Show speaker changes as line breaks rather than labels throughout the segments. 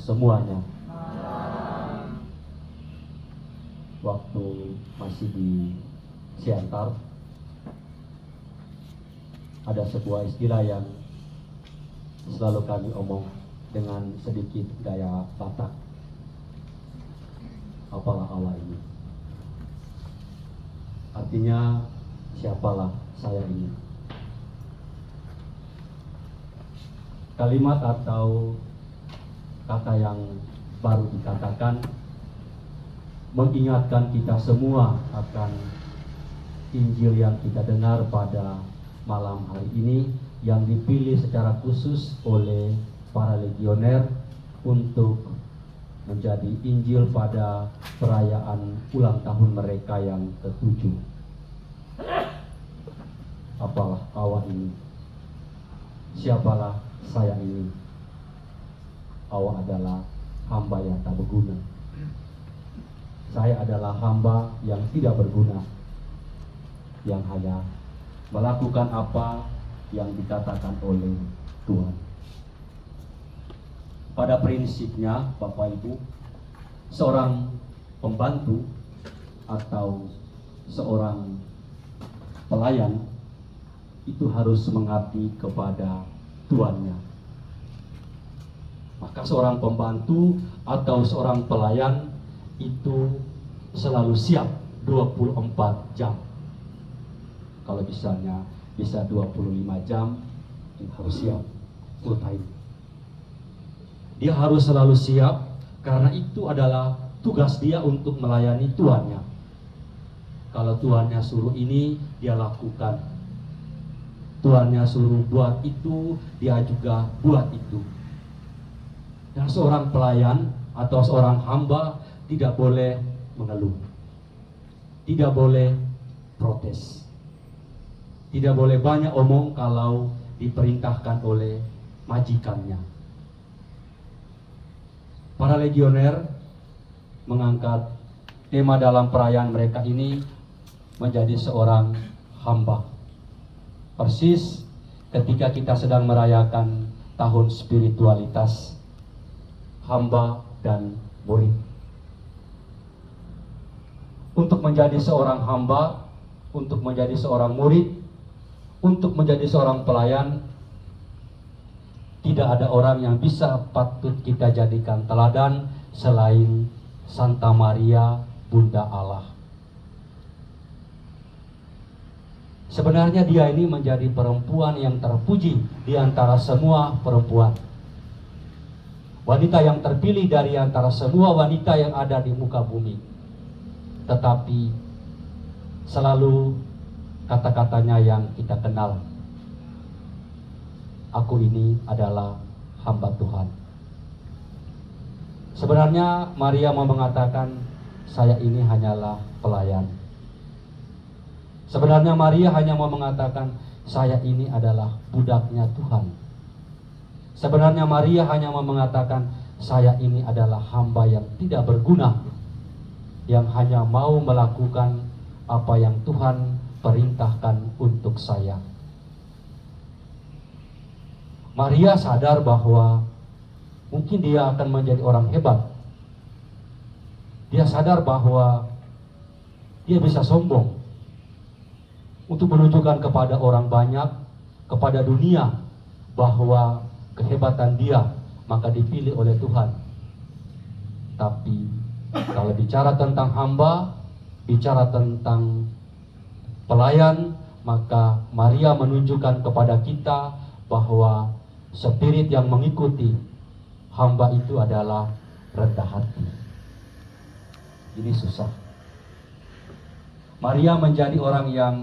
semuanya. Waktu masih di Siantar, ada sebuah istilah yang selalu kami omong dengan sedikit gaya Batak. Apalah Allah ini? Artinya, siapalah saya ini? Kalimat atau kata yang baru dikatakan mengingatkan kita semua akan Injil yang kita dengar pada malam hari ini, yang dipilih secara khusus oleh para legioner untuk menjadi Injil pada perayaan ulang tahun mereka yang ke-7. Apalah awak ini? Siapalah saya ini? Awak adalah hamba yang tak berguna. Saya adalah hamba yang tidak berguna, yang hanya melakukan apa yang dikatakan oleh Tuhan. Pada prinsipnya, Bapak Ibu, seorang pembantu atau seorang pelayan itu harus mengabdi kepada tuannya. Maka seorang pembantu atau seorang pelayan itu selalu siap 24 jam. Kalau misalnya bisa 25 jam, harus siap full time. Dia harus selalu siap karena itu adalah tugas dia untuk melayani tuannya. Kalau tuannya suruh ini, dia lakukan. Tuannya suruh buat itu, dia juga buat itu. Dan seorang pelayan atau seorang hamba tidak boleh mengeluh, tidak boleh protes, tidak boleh banyak omong kalau diperintahkan oleh majikannya. Para legioner mengangkat tema dalam perayaan mereka ini menjadi seorang hamba. Persis ketika kita sedang merayakan tahun spiritualitas, hamba dan murid. Untuk menjadi seorang hamba, untuk menjadi seorang murid, untuk menjadi seorang pelayan, tidak ada orang yang bisa patut kita jadikan teladan selain Santa Maria, Bunda Allah. Sebenarnya dia ini menjadi perempuan yang terpuji di antara semua perempuan. Wanita yang terpilih dari antara semua wanita yang ada di muka bumi. Tetapi selalu kata-katanya yang kita kenal. Aku ini adalah hamba Tuhan. Sebenarnya Maria mau mengatakan, saya ini hanyalah pelayan. Sebenarnya Maria hanya mau mengatakan, saya ini adalah budaknya Tuhan. Sebenarnya Maria hanya mau mengatakan, saya ini adalah hamba yang tidak berguna, yang hanya mau melakukan apa yang Tuhan perintahkan untuk saya. Maria sadar bahwa mungkin dia akan menjadi orang hebat. Dia sadar bahwa dia bisa sombong untuk menunjukkan kepada orang banyak, kepada dunia, bahwa kehebatan dia maka dipilih oleh Tuhan. Tapi kalau bicara tentang hamba, bicara tentang pelayan, maka Maria menunjukkan kepada kita bahwa spirit yang mengikuti hamba itu adalah rendah hati. Ini susah. Maria menjadi orang yang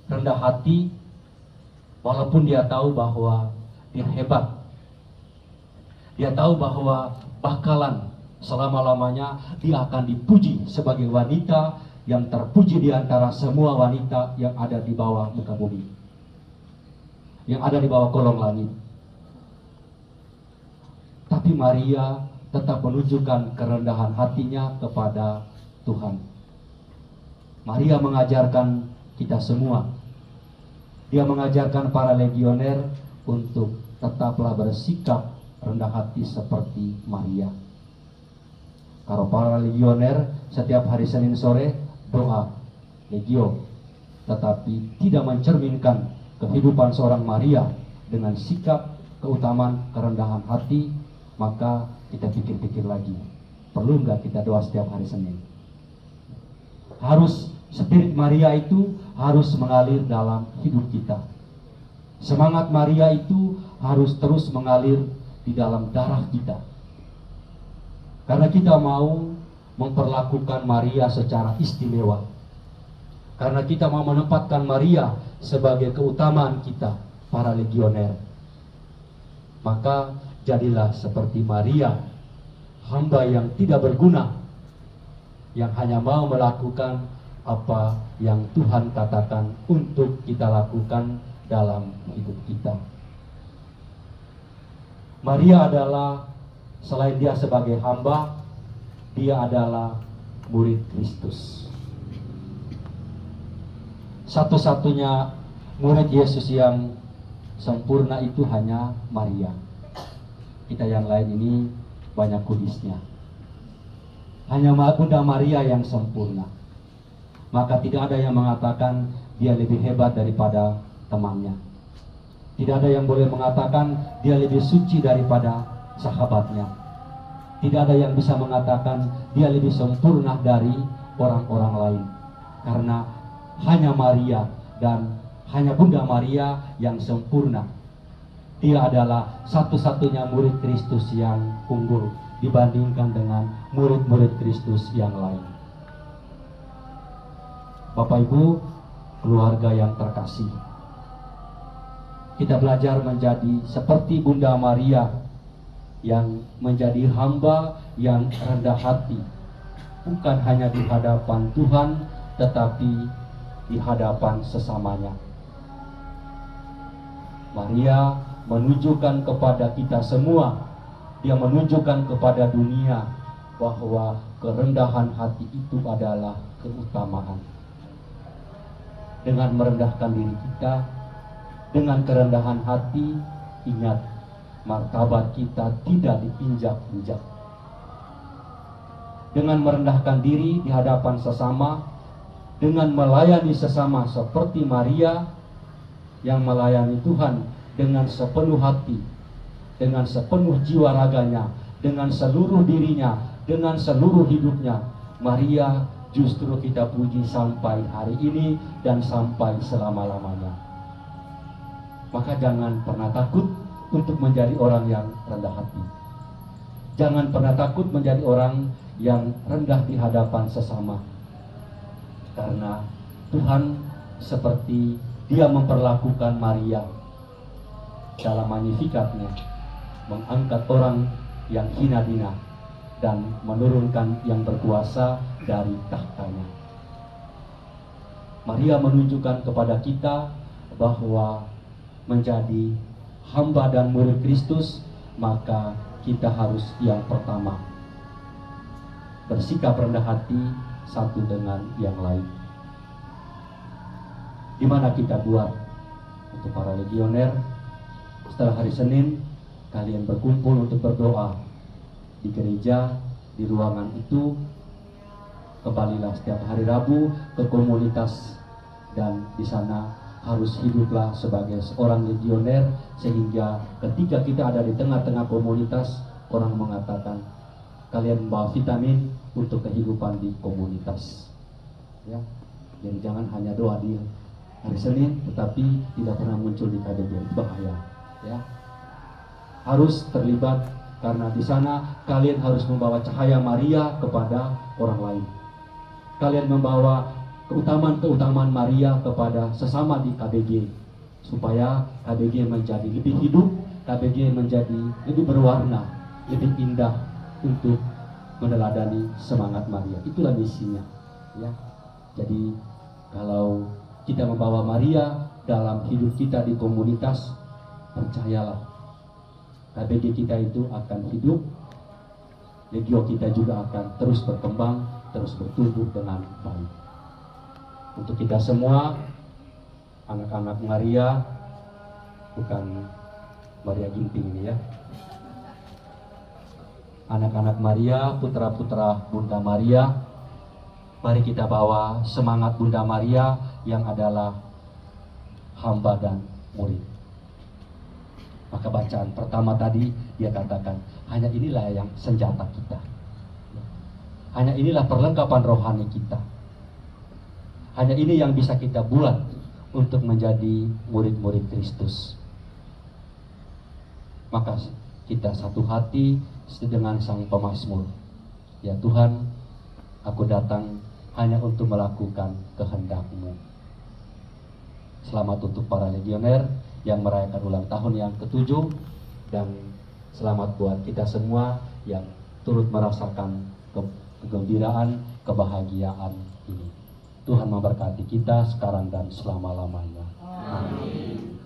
rendah hati, walaupun dia tahu bahwa dia hebat. Dia tahu bahwa bakalan selama-lamanya dia akan dipuji sebagai wanita yang terpuji di antara semua wanita yang ada di bawah muka bumi, yang ada di bawah kolong langit. Tapi Maria tetap menunjukkan kerendahan hatinya kepada Tuhan. Maria mengajarkan kita semua. Dia mengajarkan para legioner untuk tetaplah bersikap rendah hati seperti Maria. Kalau para legioner setiap hari Senin sore doa legio, tetapi tidak mencerminkan kehidupan seorang Maria dengan sikap keutamaan kerendahan hati, maka kita pikir-pikir lagi, perlu nggak kita doa setiap hari Senin? Harus spirit Maria itu harus mengalir dalam hidup kita. Semangat Maria itu harus terus mengalir di dalam darah kita. Karena kita mau memperlakukan Maria secara istimewa. Karena kita mau menempatkan Maria sebagai keutamaan kita, para legioner. Maka jadilah seperti Maria, hamba yang tidak berguna, yang hanya mau melakukan apa yang Tuhan katakan untuk kita lakukan dalam hidup kita. Maria adalah, selain dia sebagai hamba, dia adalah murid Kristus. Satu-satunya murid Yesus yang sempurna itu hanya Maria. Kita yang lain ini banyak kudisnya. Hanya Bunda Maria yang sempurna. Maka tidak ada yang mengatakan dia lebih hebat daripada temannya. Tidak ada yang boleh mengatakan dia lebih suci daripada sahabatnya. Tidak ada yang bisa mengatakan dia lebih sempurna dari orang-orang lain. Karena hanya Maria dan hanya Bunda Maria yang sempurna. Dia adalah satu-satunya murid Kristus yang unggul dibandingkan dengan murid-murid Kristus yang lain. Bapak Ibu, keluarga yang terkasih, kita belajar menjadi seperti Bunda Maria yang menjadi hamba yang rendah hati, bukan hanya di hadapan Tuhan, tetapi di hadapan sesamanya. Maria menunjukkan kepada kita semua, dia menunjukkan kepada dunia bahwa kerendahan hati itu adalah keutamaan. Dengan merendahkan diri kita, dengan kerendahan hati, ingat, martabat kita tidak diinjak-injak. Dengan merendahkan diri di hadapan sesama, dengan melayani sesama seperti Maria yang melayani Tuhan dengan sepenuh hati, dengan sepenuh jiwa raganya, dengan seluruh dirinya, dengan seluruh hidupnya. Maria justru kita puji sampai hari ini dan sampai selama-lamanya. Maka jangan pernah takut untuk menjadi orang yang rendah hati. Jangan pernah takut menjadi orang yang rendah di hadapan sesama. Karena Tuhan seperti dia memperlakukan Maria dalam Magnificatnya, mengangkat orang yang hina dina dan menurunkan yang berkuasa dari tahtanya. Maria menunjukkan kepada kita bahwa menjadi hamba dan murid Kristus, maka kita harus yang pertama bersikap rendah hati satu dengan yang lain. Di mana kita buat untuk para legioner, setelah hari Senin kalian berkumpul untuk berdoa di gereja, di ruangan itu. Kembalilah setiap hari Rabu ke komunitas, dan di sana harus hiduplah sebagai seorang legioner, sehingga ketika kita ada di tengah-tengah komunitas, orang mengatakan kalian membawa vitamin untuk kehidupan di komunitas. Ya, jadi jangan hanya doa di hari Senin tetapi tidak pernah muncul di KDB, bahaya. Ya, harus terlibat, karena di sana kalian harus membawa cahaya Maria kepada orang lain. Kalian membawa keutamaan-keutamaan Maria kepada sesama di KBG, supaya KBG menjadi lebih hidup, KBG menjadi lebih berwarna, lebih indah untuk meneladani semangat Maria. Itulah misinya. Ya, jadi kalau kita membawa Maria dalam hidup kita di komunitas, percayalah, KBG kita itu akan hidup, legio kita juga akan terus berkembang, terus bertumbuh dengan baik. Untuk kita semua, anak-anak Maria, bukan Maria Ginting ini ya, anak-anak Maria, putra-putra Bunda Maria, mari kita bawa semangat Bunda Maria yang adalah hamba dan murid. Maka bacaan pertama tadi dia katakan, hanya inilah yang senjata kita. Hanya inilah perlengkapan rohani kita. Hanya ini yang bisa kita buat untuk menjadi murid-murid Kristus. Maka kita satu hati dengan Sang Pemazmur. Ya Tuhan, aku datang hanya untuk melakukan kehendak-Mu. Selamat untuk para legioner yang merayakan ulang tahun yang ke-7, dan selamat buat kita semua yang turut merasakan kegembiraan, kebahagiaan ini. Tuhan memberkati kita sekarang dan selama-lamanya. Amin.